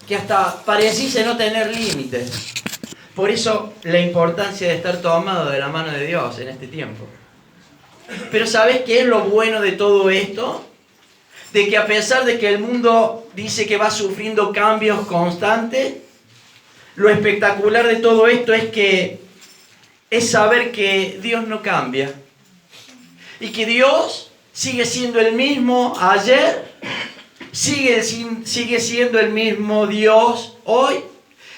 que hasta pareciese no tener límites. Por eso la importancia de estar tomado de la mano de Dios en este tiempo. Pero ¿sabes qué es lo bueno de todo esto? De que a pesar de que el mundo dice que va sufriendo cambios constantes, lo espectacular de todo esto es saber que Dios no cambia. Y que Dios sigue siendo el mismo ayer, sigue siendo el mismo Dios hoy,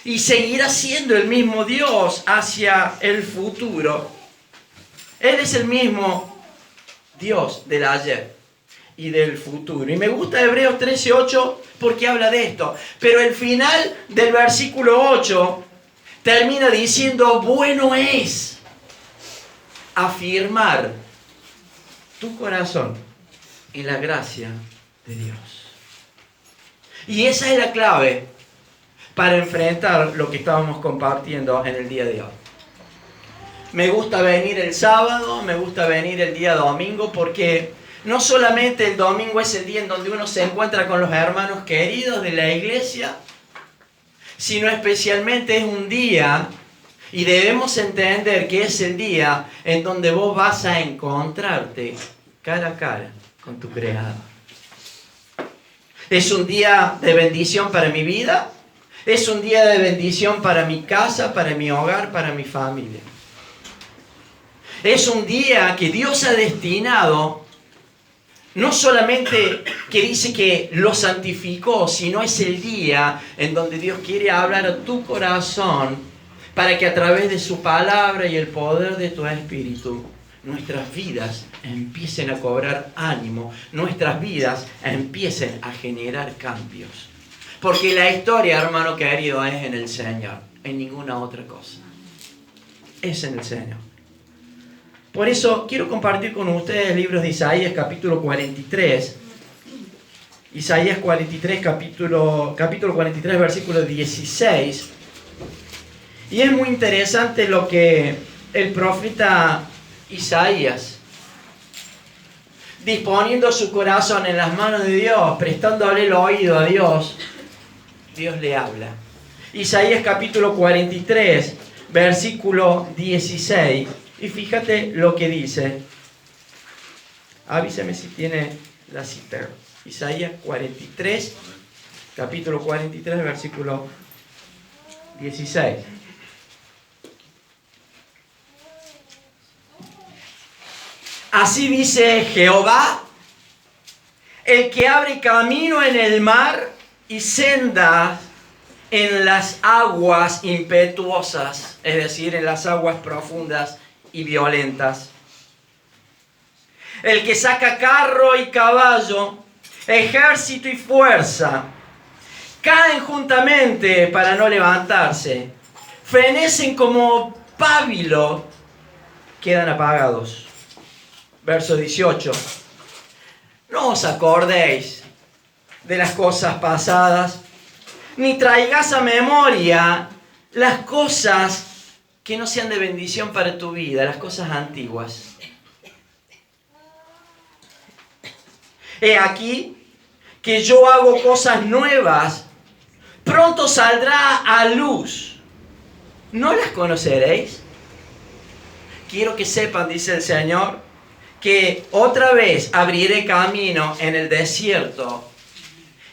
y seguirá siendo el mismo Dios hacia el futuro. Él es el mismo Dios del ayer y del futuro. Y me gusta Hebreos 13:8 porque habla de esto. Pero el final del versículo 8 termina diciendo: bueno es afirmar tu corazón en la gracia de Dios. Y esa es la clave para enfrentar lo que estábamos compartiendo en el día de hoy. Me gusta venir el sábado, me gusta venir el día domingo, porque no solamente el domingo es el día en donde uno se encuentra con los hermanos queridos de la iglesia, sino especialmente es un día, y debemos entender que es el día en donde vos vas a encontrarte cara a cara con tu Creador. Es un día de bendición para mi vida, es un día de bendición para mi casa, para mi hogar, para mi familia. Es un día que Dios ha destinado, no solamente que dice que lo santificó, sino es el día en donde Dios quiere hablar a tu corazón para que a través de su palabra y el poder de tu espíritu, nuestras vidas empiecen a cobrar ánimo, nuestras vidas empiecen a generar cambios. Porque la historia, hermano querido, es en el Señor, en ninguna otra cosa. Es en el Señor. Por eso quiero compartir con ustedes libros de Isaías capítulo 43. Isaías 43, capítulo 43, versículo 16. Y es muy interesante lo que el profeta Isaías, disponiendo su corazón en las manos de Dios, prestándole el oído a Dios, Dios le habla. Isaías capítulo 43, versículo 16. Y fíjate lo que dice. Avísame si tiene la cita. Isaías 43, capítulo 43, versículo 16. Así dice Jehová, el que abre camino en el mar y sendas en las aguas impetuosas, es decir, en las aguas profundas y violentas. El que saca carro y caballo, ejército y fuerza, caen juntamente para no levantarse, fenecen como pábilo, quedan apagados. Verso 18. No os acordéis de las cosas pasadas, ni traigas a memoria las cosas que no sean de bendición para tu vida, las cosas antiguas. He aquí que yo hago cosas nuevas, pronto saldrá a luz. ¿No las conoceréis? Quiero que sepan, dice el Señor, que otra vez abriré camino en el desierto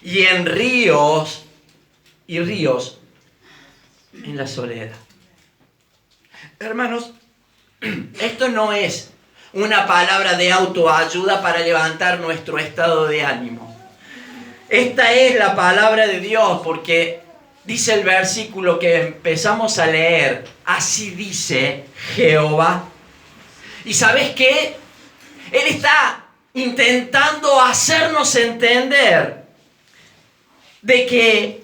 y en ríos en la soledad. Hermanos, esto no es una palabra de autoayuda para levantar nuestro estado de ánimo. Esta es la palabra de Dios, porque dice el versículo que empezamos a leer, así dice Jehová. ¿Y sabes qué? Él está intentando hacernos entender de que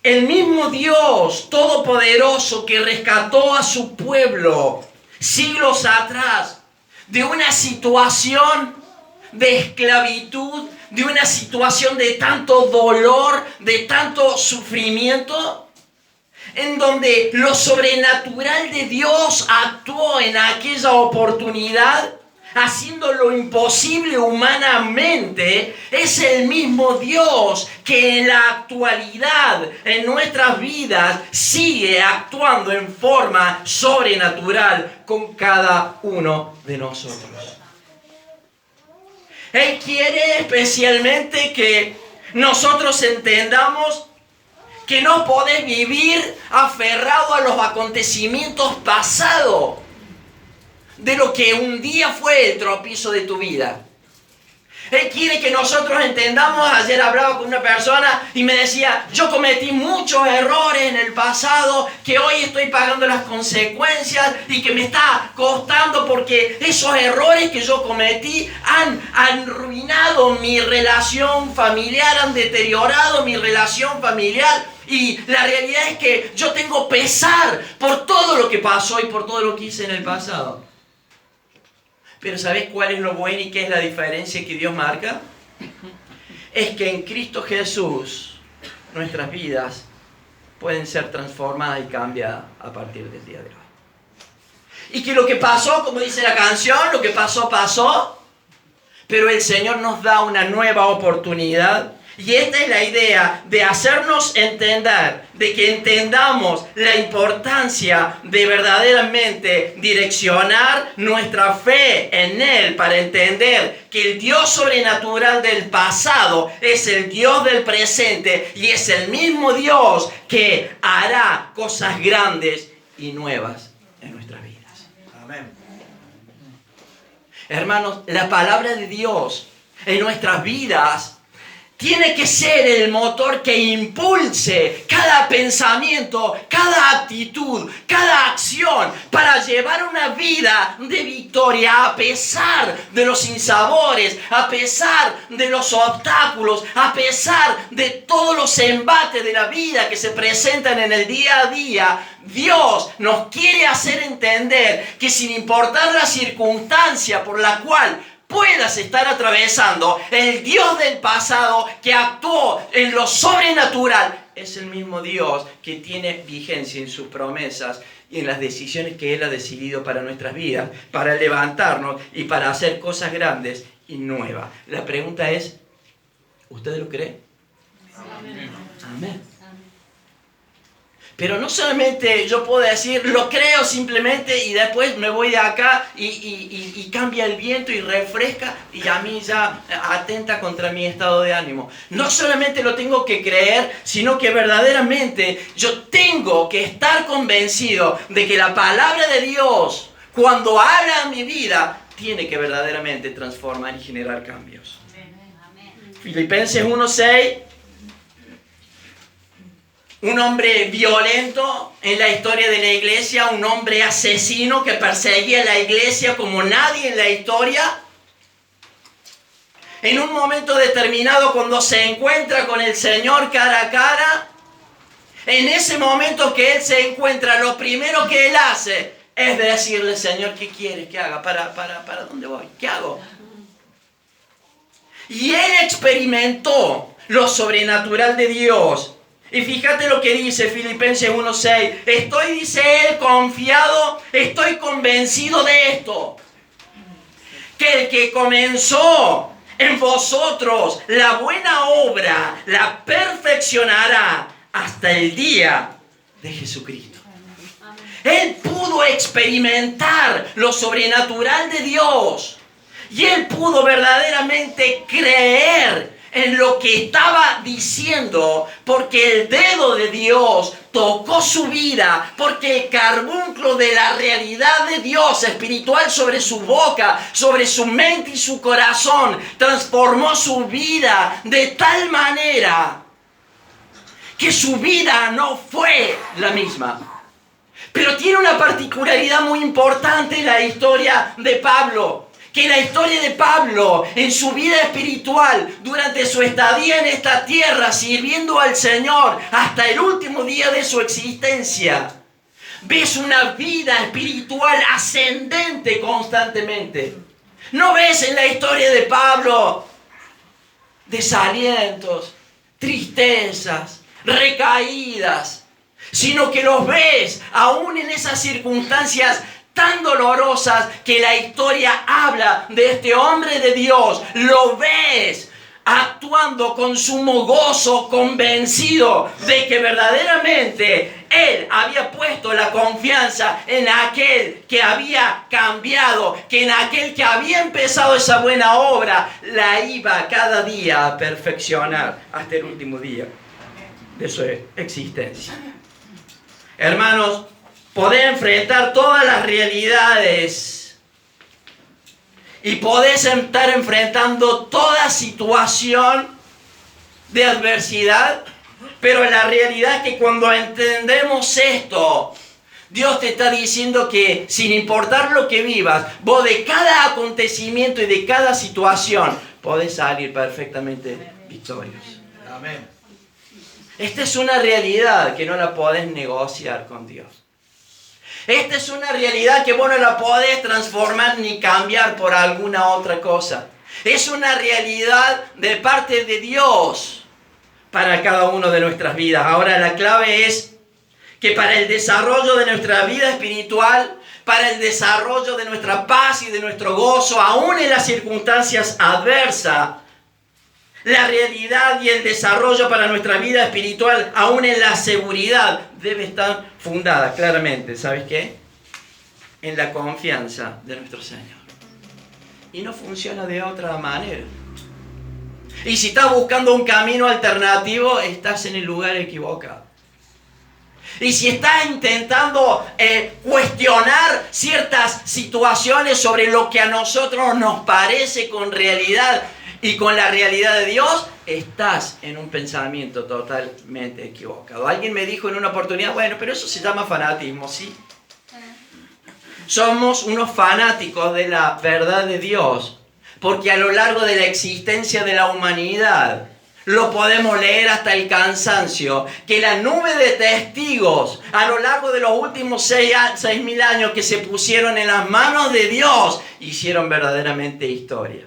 el mismo Dios todopoderoso que rescató a su pueblo siglos atrás de una situación de esclavitud, de una situación de tanto dolor, de tanto sufrimiento, en donde lo sobrenatural de Dios actuó en aquella oportunidad haciendo lo imposible humanamente, es el mismo Dios que en la actualidad, en nuestras vidas, sigue actuando en forma sobrenatural con cada uno de nosotros. Él quiere especialmente que nosotros entendamos que no podés vivir aferrado a los acontecimientos pasados de lo que un día fue el tropiezo de tu vida. Él quiere que nosotros entendamos. Ayer hablaba con una persona y me decía, yo cometí muchos errores en el pasado, que hoy estoy pagando las consecuencias y que me está costando porque esos errores que yo cometí han arruinado mi relación familiar, han deteriorado mi relación familiar. Y la realidad es que yo tengo pesar por todo lo que pasó y por todo lo que hice en el pasado. Pero ¿sabes cuál es lo bueno y qué es la diferencia que Dios marca? Es que en Cristo Jesús nuestras vidas pueden ser transformadas y cambiadas a partir del día de hoy. Y que lo que pasó, como dice la canción, lo que pasó, pasó. Pero el Señor nos da una nueva oportunidad. Y esta es la idea de hacernos entender, de que entendamos la importancia de verdaderamente direccionar nuestra fe en Él para entender que el Dios sobrenatural del pasado es el Dios del presente y es el mismo Dios que hará cosas grandes y nuevas en nuestras vidas. Amén. Hermanos, la palabra de Dios en nuestras vidas tiene que ser el motor que impulse cada pensamiento, cada actitud, cada acción para llevar una vida de victoria a pesar de los sinsabores, a pesar de los obstáculos, a pesar de todos los embates de la vida que se presentan en el día a día. Dios nos quiere hacer entender que sin importar la circunstancia por la cual puedas estar atravesando, el Dios del pasado que actuó en lo sobrenatural es el mismo Dios que tiene vigencia en sus promesas y en las decisiones que Él ha decidido para nuestras vidas, para levantarnos y para hacer cosas grandes y nuevas. La pregunta es, ¿usted lo cree? Amén. Amén. Pero no solamente yo puedo decir, lo creo simplemente y después me voy de acá y cambia el viento y refresca y a mí ya atenta contra mi estado de ánimo. No solamente lo tengo que creer, sino que verdaderamente yo tengo que estar convencido de que la palabra de Dios, cuando habla en mi vida, tiene que verdaderamente transformar y generar cambios. Filipenses 1:6. Un hombre violento en la historia de la iglesia, un hombre asesino que perseguía a la iglesia como nadie en la historia. En un momento determinado, cuando se encuentra con el Señor cara a cara, en ese momento que él se encuentra, lo primero que él hace es decirle, Señor, ¿qué quieres que haga? ¿Para dónde voy? ¿Qué hago? Y él experimentó lo sobrenatural de Dios. Y fíjate lo que dice Filipenses 1:6. Estoy, dice él, confiado, estoy convencido de esto. Que el que comenzó en vosotros la buena obra, la perfeccionará hasta el día de Jesucristo. Él pudo experimentar lo sobrenatural de Dios. Y él pudo verdaderamente creer en lo que estaba diciendo, porque el dedo de Dios tocó su vida, porque el carbunclo de la realidad de Dios espiritual sobre su boca, sobre su mente y su corazón, transformó su vida de tal manera que su vida no fue la misma. Pero tiene una particularidad muy importante en la historia de Pablo. Que la historia de Pablo en su vida espiritual, durante su estadía en esta tierra, sirviendo al Señor hasta el último día de su existencia, ves una vida espiritual ascendente constantemente. No ves en la historia de Pablo desalientos, tristezas, recaídas, sino que los ves aún en esas circunstancias tan dolorosas que la historia habla de este hombre de Dios. Lo ves actuando con sumo gozo, convencido de que verdaderamente él había puesto la confianza en aquel que había cambiado, que en aquel que había empezado esa buena obra, la iba cada día a perfeccionar hasta el último día de su existencia. Hermanos, podés enfrentar todas las realidades y podés estar enfrentando toda situación de adversidad, pero la realidad es que cuando entendemos esto, Dios te está diciendo que sin importar lo que vivas, vos de cada acontecimiento y de cada situación podés salir perfectamente victorioso. Amén. Esta es una realidad que no la podés negociar con Dios. Esta es una realidad que vos no la podés transformar ni cambiar por alguna otra cosa. Es una realidad de parte de Dios para cada uno de nuestras vidas. Ahora la clave es que para el desarrollo de nuestra vida espiritual, para el desarrollo de nuestra paz y de nuestro gozo, aún en las circunstancias adversas, la realidad y el desarrollo para nuestra vida espiritual, aún en la seguridad, debe estar fundada claramente, ¿sabes qué? En la confianza de nuestro Señor. Y no funciona de otra manera. Y si estás buscando un camino alternativo, estás en el lugar equivocado. Y si estás intentando cuestionar ciertas situaciones sobre lo que a nosotros nos parece con realidad y con la realidad de Dios, estás en un pensamiento totalmente equivocado. Alguien me dijo en una oportunidad, bueno, pero eso se llama fanatismo, ¿sí? Somos unos fanáticos de la verdad de Dios, porque a lo largo de la existencia de la humanidad, lo podemos leer hasta el cansancio, que la nube de testigos a lo largo de los últimos 6.000 años que se pusieron en las manos de Dios, hicieron verdaderamente historia.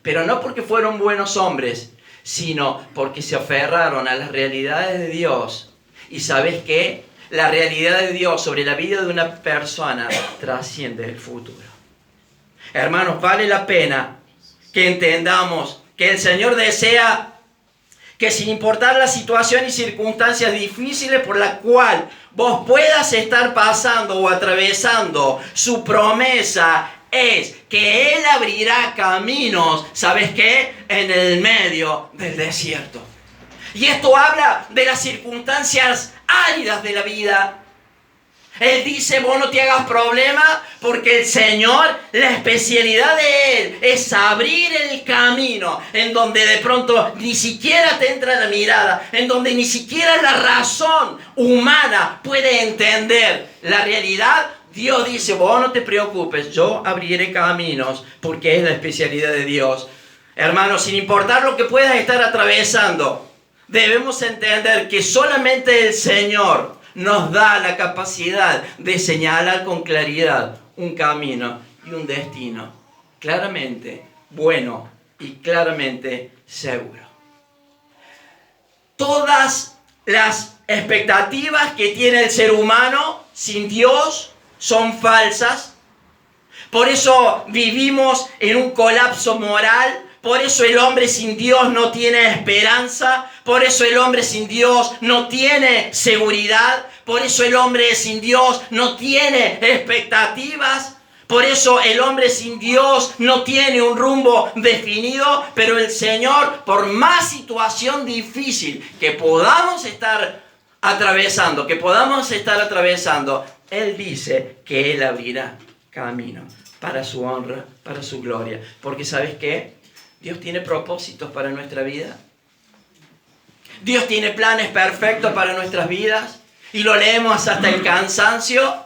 Pero no porque fueron buenos hombres, sino porque se aferraron a las realidades de Dios. ¿Y sabes qué? La realidad de Dios sobre la vida de una persona trasciende el futuro. Hermanos, vale la pena que entendamos que el Señor desea que sin importar la situación y circunstancias difíciles por la cual vos puedas estar pasando o atravesando, su promesa es que Él abrirá caminos, ¿sabes qué? En el medio del desierto. Y esto habla de las circunstancias áridas de la vida. Él dice, vos no te hagas problema porque el Señor, la especialidad de Él es abrir el camino en donde de pronto ni siquiera te entra la mirada, en donde ni siquiera la razón humana puede entender la realidad. Dios dice, vos no te preocupes, yo abriré caminos porque es la especialidad de Dios. Hermanos, sin importar lo que puedas estar atravesando, debemos entender que solamente el Señor nos da la capacidad de señalar con claridad un camino y un destino claramente bueno y claramente seguro. Todas las expectativas que tiene el ser humano sin Dios son falsas. Por eso vivimos en un colapso moral. Por eso el hombre sin Dios no tiene esperanza. Por eso el hombre sin Dios no tiene seguridad. Por eso el hombre sin Dios no tiene expectativas. Por eso el hombre sin Dios no tiene un rumbo definido. Pero el Señor, por más situación difícil que podamos estar atravesando, Él dice que Él abrirá camino para su honra, para su gloria. Porque ¿sabes qué? Dios tiene propósitos para nuestra vida. Dios tiene planes perfectos para nuestras vidas. Y lo leemos hasta el cansancio.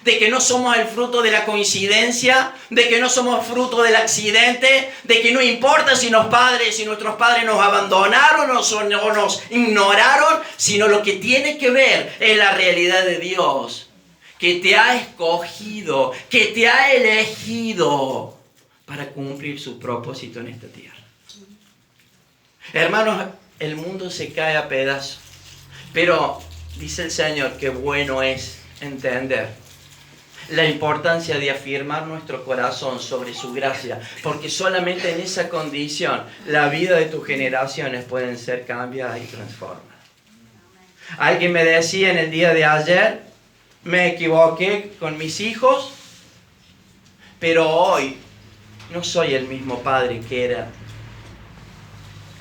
De que no somos el fruto de la coincidencia. De que no somos fruto del accidente. De que no importa si nuestros padres nos abandonaron o nos ignoraron. Sino lo que tiene que ver es la realidad de Dios. Que te ha escogido. Que te ha elegido para cumplir su propósito en esta tierra. Hermanos, el mundo se cae a pedazos. Pero dice el Señor que bueno es entender la importancia de afirmar nuestro corazón sobre su gracia, porque solamente en esa condición la vida de tus generaciones pueden ser cambiadas y transformadas. Alguien me decía en el día de ayer, me equivoqué con mis hijos, pero hoy no soy el mismo padre que era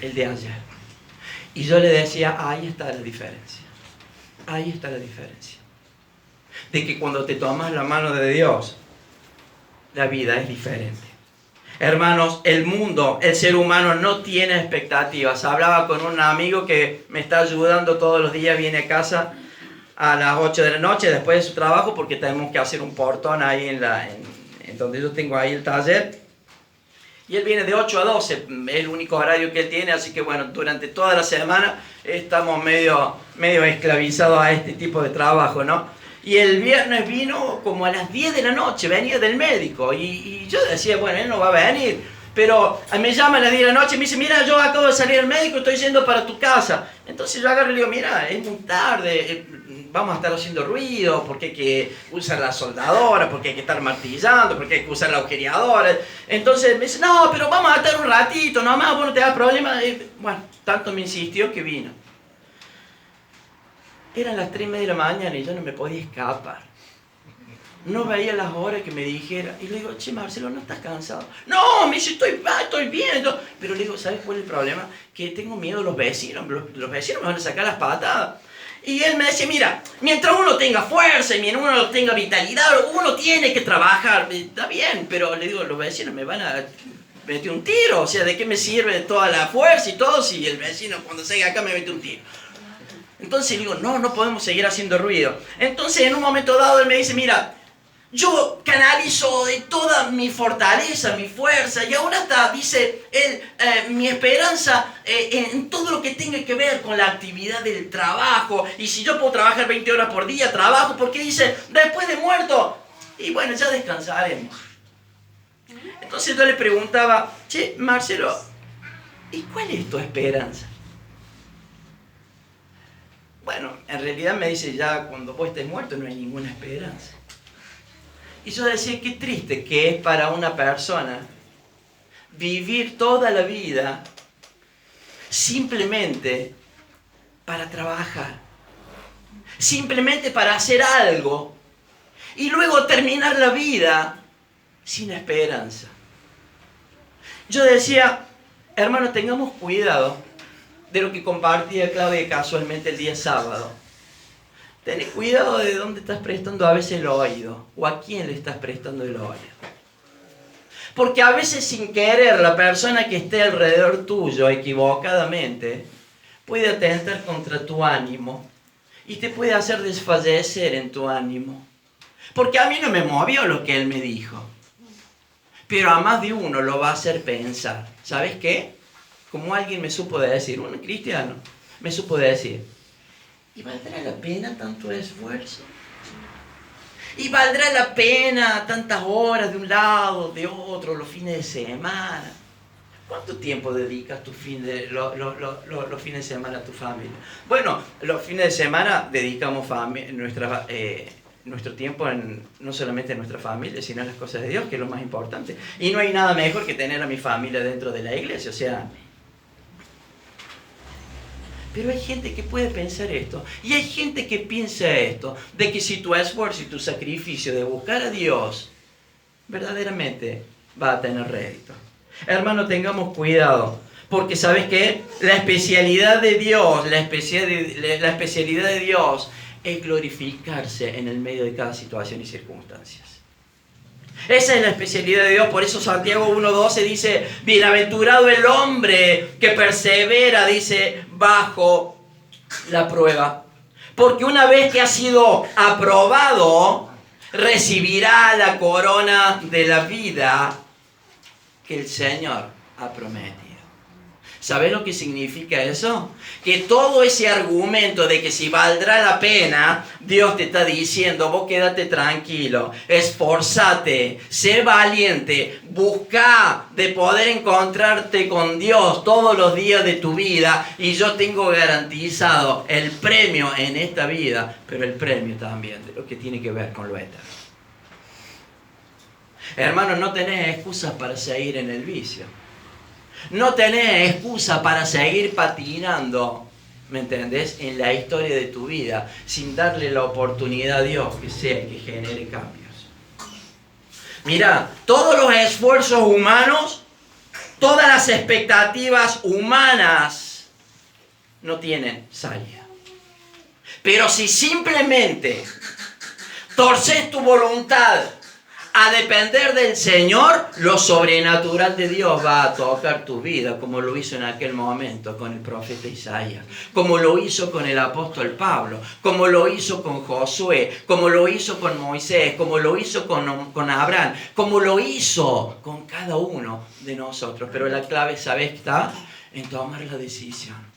el de ayer. Y yo le decía, ahí está la diferencia. Ahí está la diferencia. De que cuando te tomas la mano de Dios, la vida es diferente. Hermanos, el mundo, el ser humano no tiene expectativas. Hablaba con un amigo que me está ayudando todos los días, viene a casa a las 8 de la noche después de su trabajo porque tenemos que hacer un portón ahí en donde yo tengo ahí el taller. Y él viene de 8 a 12, es el único horario que él tiene, así que bueno, durante toda la semana estamos medio esclavizados a este tipo de trabajo, ¿no? Y el viernes vino como a las 10 de la noche, venía del médico, y yo decía, bueno, él no va a venir, pero me llama a las 10 de la noche y me dice, mira, yo acabo de salir del médico, estoy yendo para tu casa. Entonces yo agarro y le digo, mira, es muy tarde, vamos a estar haciendo ruido, porque hay que usar la soldadora, porque hay que estar martillando, porque hay que usar la agujereadora. Entonces me dice, no, pero vamos a estar un ratito, nomás, vos no te das problema. Bueno, tanto me insistió que vino. Eran las 3:30 de la mañana y yo no me podía escapar. No veía las horas que me dijera. Y le digo, che, Marcelo, ¿no estás cansado? No, me dice, estoy bien. Pero le digo, ¿sabes cuál es el problema? Que tengo miedo de los vecinos. Los vecinos me van a sacar las patadas. Y él me decía, mira, mientras uno tenga fuerza y mientras uno tenga vitalidad, uno tiene que trabajar. Está bien, pero le digo, los vecinos me van a meter un tiro. O sea, ¿de qué me sirve toda la fuerza y todo si el vecino cuando salga acá me mete un tiro? Entonces le digo, no podemos seguir haciendo ruido. Entonces en un momento dado él me dice, mira, yo canalizo de toda mi fortaleza, mi fuerza, y ahora está, dice él, mi esperanza en todo lo que tenga que ver con la actividad del trabajo. Y si yo puedo trabajar 20 horas por día, trabajo, porque dice, después de muerto, y bueno, ya descansaremos. Entonces yo le preguntaba, che, Marcelo, ¿y cuál es tu esperanza? Bueno, en realidad me dice, ya cuando vos estés muerto no hay ninguna esperanza. Y yo decía, qué triste que es para una persona vivir toda la vida simplemente para trabajar, simplemente para hacer algo y luego terminar la vida sin esperanza. Yo decía, hermano, tengamos cuidado de lo que compartía Claudia casualmente el día sábado. Ten cuidado de dónde estás prestando a veces el oído o a quién le estás prestando el oído. Porque a veces sin querer la persona que esté alrededor tuyo equivocadamente puede atentar contra tu ánimo y te puede hacer desfallecer en tu ánimo. Porque a mí no me movió lo que él me dijo, pero a más de uno lo va a hacer pensar. ¿Sabes qué? Como alguien me supo decir, un cristiano me supo decir, ¿y valdrá la pena tanto esfuerzo? ¿Y valdrá la pena tantas horas de un lado, de otro, los fines de semana? ¿Cuánto tiempo dedicas los fines de semana a tu familia? Bueno, los fines de semana dedicamos nuestro tiempo no solamente a nuestra familia, sino a las cosas de Dios, que es lo más importante. Y no hay nada mejor que tener a mi familia dentro de la iglesia, o sea... Pero hay gente que puede pensar esto, y hay gente que piensa esto, de que si tu esfuerzo y tu sacrificio de buscar a Dios, verdaderamente va a tener rédito. Hermano, tengamos cuidado, porque ¿sabes qué? La especialidad de Dios, la especialidad de Dios es glorificarse en el medio de cada situación y circunstancias. Esa es la especialidad de Dios. Por eso Santiago 1:12 dice, bienaventurado el hombre que persevera, dice, bajo la prueba. Porque una vez que ha sido aprobado, recibirá la corona de la vida que el Señor ha prometido. ¿Sabes lo que significa eso? Que todo ese argumento de que si valdrá la pena, Dios te está diciendo, vos quédate tranquilo, esforzate, sé valiente, busca de poder encontrarte con Dios todos los días de tu vida y yo tengo garantizado el premio en esta vida, pero el premio también de lo que tiene que ver con lo eterno. Hermanos, no tenés excusas para seguir en el vicio. No tenés excusa para seguir patinando, ¿me entendés?, en la historia de tu vida, sin darle la oportunidad a Dios que sea el que genere cambios. Mira, todos los esfuerzos humanos, todas las expectativas humanas no tienen salida. Pero si simplemente torces tu voluntad a depender del Señor, lo sobrenatural de Dios va a tocar tu vida, como lo hizo en aquel momento con el profeta Isaías, como lo hizo con el apóstol Pablo, como lo hizo con Josué, como lo hizo con Moisés, como lo hizo con Abraham, como lo hizo con cada uno de nosotros. Pero la clave, ¿sabes qué está? En tomar la decisión.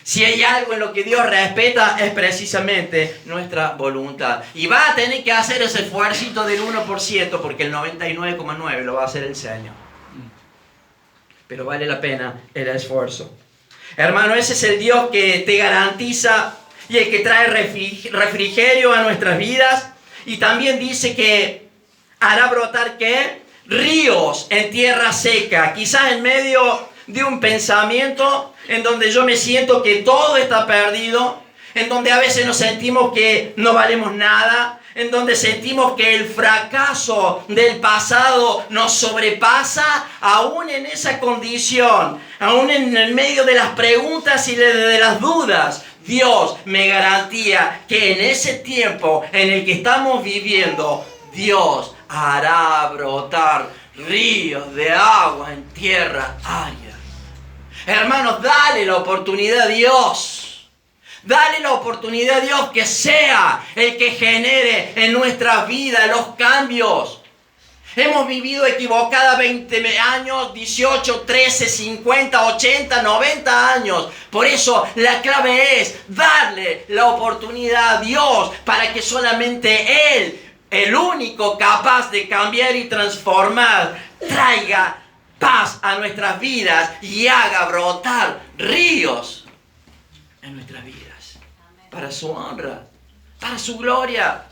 Si hay algo en lo que Dios respeta, es precisamente nuestra voluntad. Y va a tener que hacer ese esfuercito del 1%, porque el 99,9% lo va a hacer el Señor. Pero vale la pena el esfuerzo. Hermano, ese es el Dios que te garantiza y el que trae refrigerio a nuestras vidas. Y también dice que hará brotar, ¿qué? Ríos en tierra seca. Quizás en medio de un pensamiento en donde yo me siento que todo está perdido, en donde a veces nos sentimos que no valemos nada, en donde sentimos que el fracaso del pasado nos sobrepasa, aún en esa condición, aún en el medio de las preguntas y de las dudas, Dios me garantía que en ese tiempo en el que estamos viviendo, Dios hará brotar ríos de agua en tierra árida. Hermanos, dale la oportunidad a Dios. Dale la oportunidad a Dios que sea el que genere en nuestra vida los cambios. Hemos vivido equivocada 20 años, 18, 13, 50, 80, 90 años. Por eso la clave es darle la oportunidad a Dios para que solamente Él, el único capaz de cambiar y transformar, traiga paz a nuestras vidas y haga brotar ríos en nuestras vidas. Para su honra, para su gloria.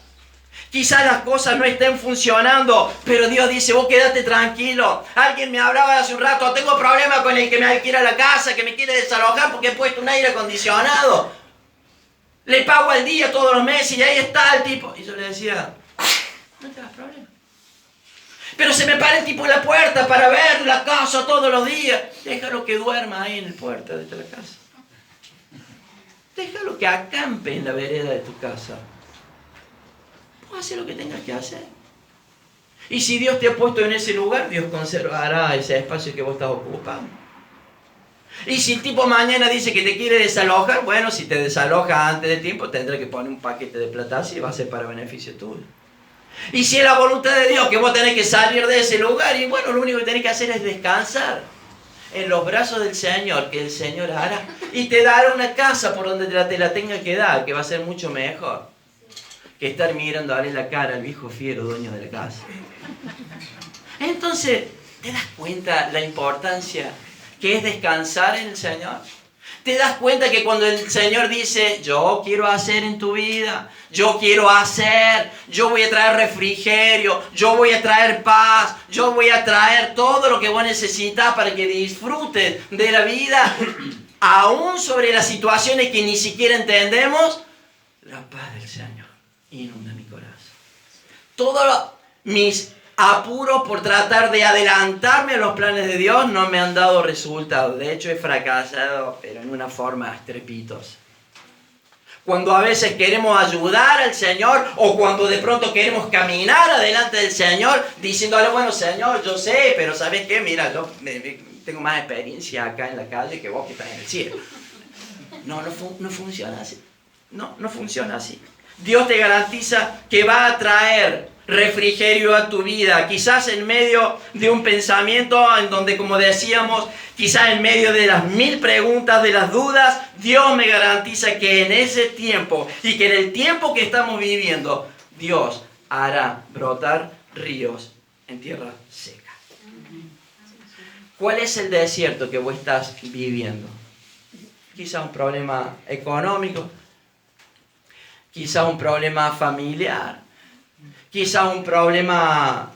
Quizás las cosas no estén funcionando, pero Dios dice, vos quédate tranquilo. Alguien me hablaba hace un rato, tengo problemas con el que me alquila la casa, que me quiere desalojar porque he puesto un aire acondicionado. Le pago al día todos los meses y ahí está el tipo. Y yo le decía, no te hagas problema. Pero se me para el tipo en la puerta para ver la casa todos los días. Déjalo que duerma ahí en la puerta de la casa. Déjalo que acampe en la vereda de tu casa. Vos haces lo que tengas que hacer. Y si Dios te ha puesto en ese lugar, Dios conservará ese espacio que vos estás ocupando. Y si el tipo mañana dice que te quiere desalojar, bueno, si te desaloja antes de tiempo, tendrá que poner un paquete de platazo y va a ser para beneficio tuyo. Y si es la voluntad de Dios que vos tenés que salir de ese lugar, y bueno, lo único que tenés que hacer es descansar en los brazos del Señor, que el Señor hará, y te dará una casa por donde te la tenga que dar, que va a ser mucho mejor que estar mirando a darle la cara al viejo fiero dueño de la casa. Entonces, ¿te das cuenta la importancia que es descansar en el Señor? ¿Te das cuenta que cuando el Señor dice, yo quiero hacer en tu vida, yo quiero hacer, yo voy a traer refrigerio, yo voy a traer paz, yo voy a traer todo lo que vos necesitas para que disfrutes de la vida, aún sobre las situaciones que ni siquiera entendemos? La paz del Señor inunda mi corazón. Todos mis apuros por tratar de adelantarme a los planes de Dios no me han dado resultados. De hecho, he fracasado, pero en una forma estrepitosa. Cuando a veces queremos ayudar al Señor o cuando de pronto queremos caminar adelante del Señor diciéndole, bueno, Señor, yo sé, pero ¿sabes qué? Mira, yo tengo más experiencia acá en la calle que vos que estás en el cielo. No funciona así. No funciona así. Dios te garantiza que va a traer refrigerio a tu vida, quizás en medio de un pensamiento en donde, como decíamos, quizás en medio de las 1000 preguntas, de las dudas, Dios me garantiza que en ese tiempo y que en el tiempo que estamos viviendo, Dios hará brotar ríos en tierra seca. ¿Cuál es el desierto que vos estás viviendo? Quizás un problema económico, quizás un problema familiar, quizás un problema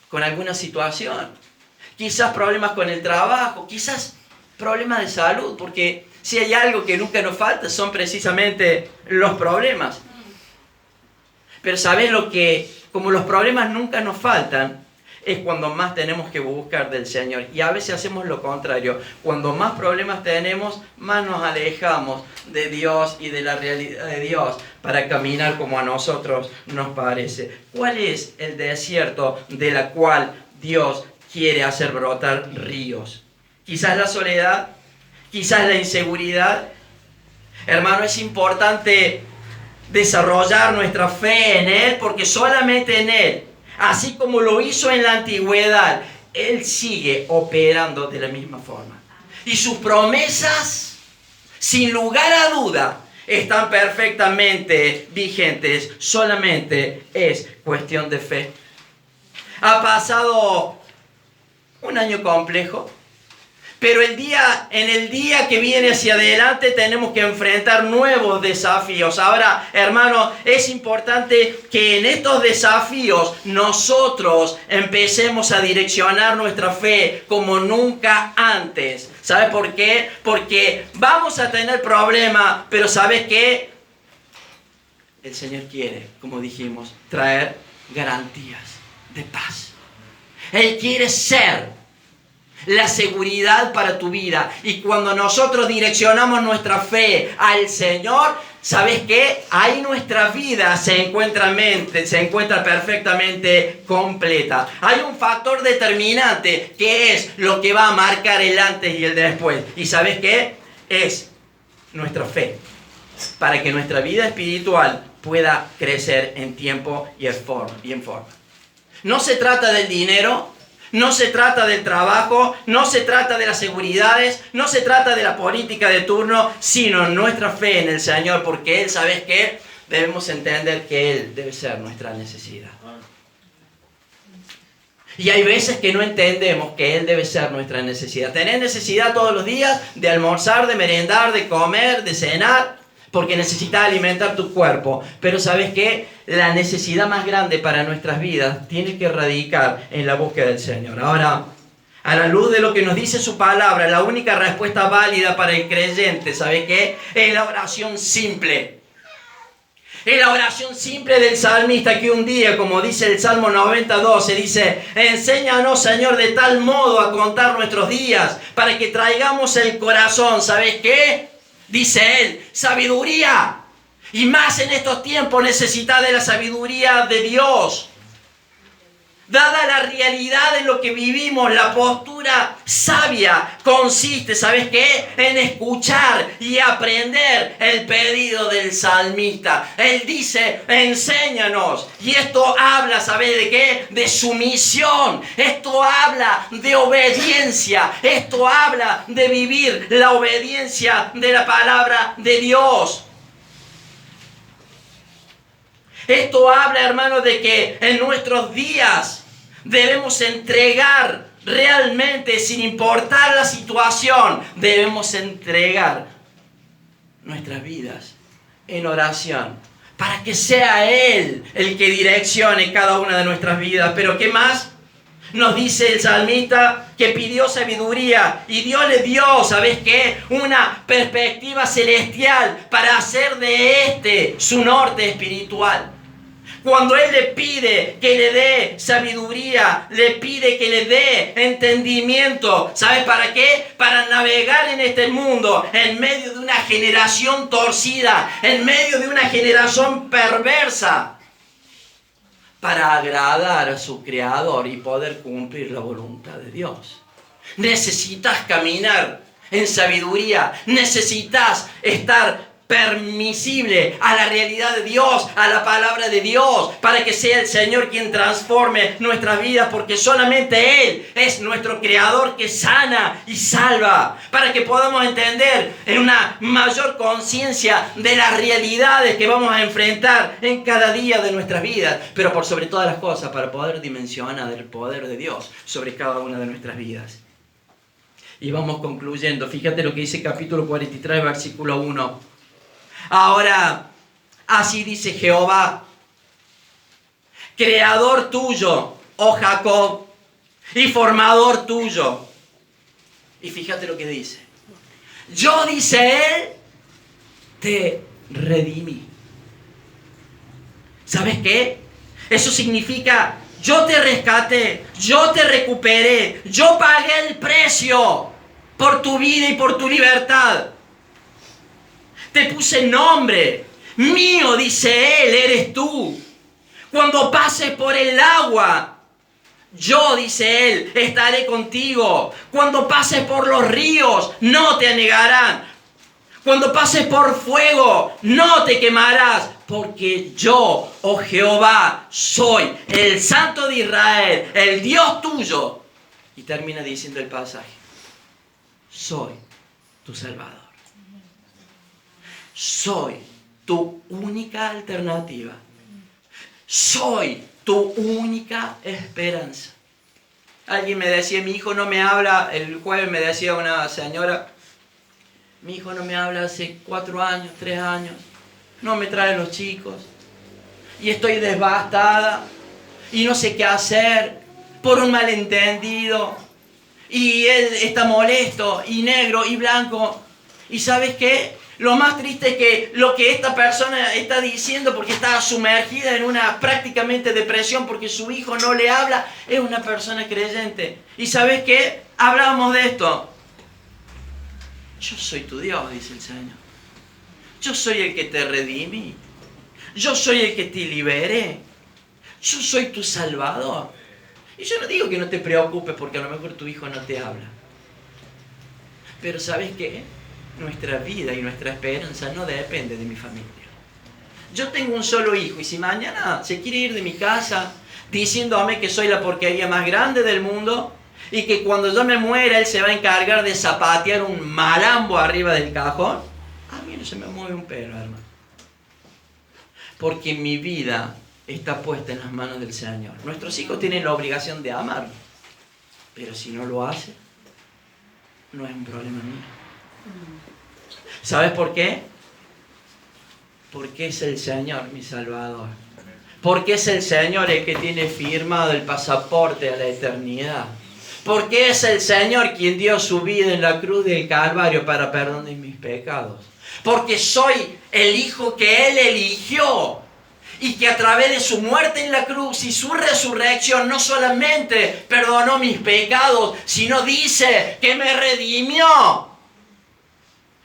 con alguna situación. Quizás problemas con el trabajo, quizás problemas de salud, porque si hay algo que nunca nos falta son precisamente los problemas. Pero ¿sabes lo que? Como los problemas nunca nos faltan, es cuando más tenemos que buscar del Señor. Y a veces hacemos lo contrario. Cuando más problemas tenemos, más nos alejamos de Dios y de la realidad de Dios para caminar como a nosotros nos parece. ¿Cuál es el desierto de la cual Dios quiere hacer brotar ríos? Quizás la soledad, quizás la inseguridad. Hermano, es importante desarrollar nuestra fe en Él, porque solamente en Él, así como lo hizo en la antigüedad, Él sigue operando de la misma forma. Y sus promesas, sin lugar a duda, están perfectamente vigentes. Solamente es cuestión de fe. Ha pasado un año complejo, pero en el día que viene hacia adelante tenemos que enfrentar nuevos desafíos. Ahora, hermano, es importante que en estos desafíos nosotros empecemos a direccionar nuestra fe como nunca antes. ¿Sabe por qué? Porque vamos a tener problemas, pero ¿sabes qué? El Señor quiere, como dijimos, traer garantías de paz. Él quiere ser la seguridad para tu vida. Y cuando nosotros direccionamos nuestra fe al Señor, ¿sabes qué? Ahí nuestra vida se encuentra perfectamente completa. Hay un factor determinante que es lo que va a marcar el antes y el después. ¿Y sabes qué? Es nuestra fe. Para que nuestra vida espiritual pueda crecer en tiempo y en forma. No se trata del dinero. No se trata del trabajo, no se trata de las seguridades, no se trata de la política de turno, sino nuestra fe en el Señor, porque Él, ¿sabes qué? Debemos entender que Él debe ser nuestra necesidad. Y hay veces que no entendemos que Él debe ser nuestra necesidad. Tener necesidad todos los días de almorzar, de merendar, de comer, de cenar, porque necesitas alimentar tu cuerpo. Pero ¿sabes qué? La necesidad más grande para nuestras vidas tiene que radicar en la búsqueda del Señor. Ahora, a la luz de lo que nos dice su palabra, la única respuesta válida para el creyente, ¿sabes qué? Es la oración simple. Es la oración simple del salmista que un día, como dice el Salmo 90:12, dice: enséñanos, Señor, de tal modo a contar nuestros días para que traigamos el corazón, ¿sabes qué? Dice él, sabiduría. Y más en estos tiempos necesita de la sabiduría de Dios. Dada la realidad en lo que vivimos, la postura sabia consiste, ¿sabes qué? En escuchar y aprender el pedido del salmista. Él dice, enséñanos. Y esto habla, ¿sabes de qué? De sumisión. Esto habla de obediencia. Esto habla de vivir la obediencia de la palabra de Dios. Esto habla, hermano, de que en nuestros días debemos entregar realmente, sin importar la situación, debemos entregar nuestras vidas en oración para que sea Él el que direccione cada una de nuestras vidas. Pero ¿qué más? Nos dice el salmista que pidió sabiduría y Dios le dio, ¿sabes qué? Una perspectiva celestial para hacer de su norte espiritual. Cuando Él le pide que le dé sabiduría, le pide que le dé entendimiento. ¿Sabes para qué? Para navegar en este mundo en medio de una generación torcida, en medio de una generación perversa, para agradar a su Creador y poder cumplir la voluntad de Dios. Necesitas caminar en sabiduría, necesitas estar permisible a la realidad de Dios, a la palabra de Dios, para que sea el Señor quien transforme nuestras vidas, porque solamente Él es nuestro Creador que sana y salva, para que podamos entender en una mayor conciencia de las realidades que vamos a enfrentar en cada día de nuestras vidas, pero por sobre todas las cosas, para poder dimensionar el poder de Dios sobre cada una de nuestras vidas. Y vamos concluyendo. Fíjate lo que dice capítulo 43, versículo 1. Ahora, así dice Jehová, Creador tuyo, oh Jacob, y formador tuyo. Y fíjate lo que dice. Yo, dice él, te redimí. ¿Sabes qué? Eso significa, yo te rescaté, yo te recuperé, yo pagué el precio por tu vida y por tu libertad. Te puse nombre, mío, dice él, eres tú. Cuando pases por el agua, yo, dice él, estaré contigo. Cuando pases por los ríos, no te anegarán. Cuando pases por fuego, no te quemarás, porque yo, oh Jehová, soy el Santo de Israel, el Dios tuyo. Y termina diciendo el pasaje, soy tu Salvador. Soy tu única alternativa. Soy tu única esperanza. Alguien me decía, mi hijo no me habla, el jueves me decía una señora, mi hijo no me habla hace 4 años, 3 años, no me trae los chicos, y estoy devastada, y no sé qué hacer, por un malentendido, y él está molesto, y negro, y blanco, y ¿sabes qué? Lo más triste es que lo que esta persona está diciendo, porque está sumergida en una prácticamente depresión porque su hijo no le habla, es una persona creyente. ¿Y sabes qué? Hablábamos de esto. Yo soy tu Dios, dice el Señor. Yo soy el que te redimí. Yo soy el que te liberé. Yo soy tu Salvador. Y yo no digo que no te preocupes porque a lo mejor tu hijo no te habla. Pero ¿sabes qué? Nuestra vida y nuestra esperanza no depende de mi familia. Yo tengo un solo hijo y si mañana se quiere ir de mi casa diciéndome que soy la porquería más grande del mundo y que cuando yo me muera él se va a encargar de zapatear un malambo arriba del cajón, a mí no se me mueve un pelo, hermano. Porque mi vida está puesta en las manos del Señor. Nuestros hijos tienen la obligación de amarlo, pero si no lo hacen, no es un problema mío. ¿Sabes por qué? Porque es el Señor mi Salvador. Porque es el Señor el que tiene firmado el pasaporte a la eternidad. Porque es el Señor quien dio su vida en la cruz del Calvario para perdón de mis pecados. Porque soy el hijo que Él eligió. Y que a través de su muerte en la cruz y su resurrección no solamente perdonó mis pecados, sino dice que me redimió.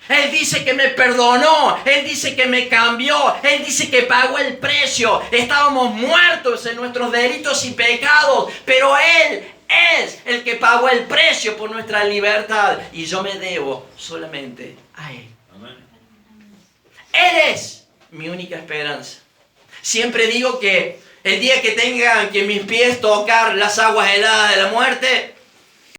Él dice que me perdonó, Él dice que me cambió, Él dice que pagó el precio. Estábamos muertos en nuestros delitos y pecados, pero Él es el que pagó el precio por nuestra libertad. Y yo me debo solamente a Él. Amén. Él es mi única esperanza. Siempre digo que el día que tengan que mis pies tocar las aguas heladas de la muerte,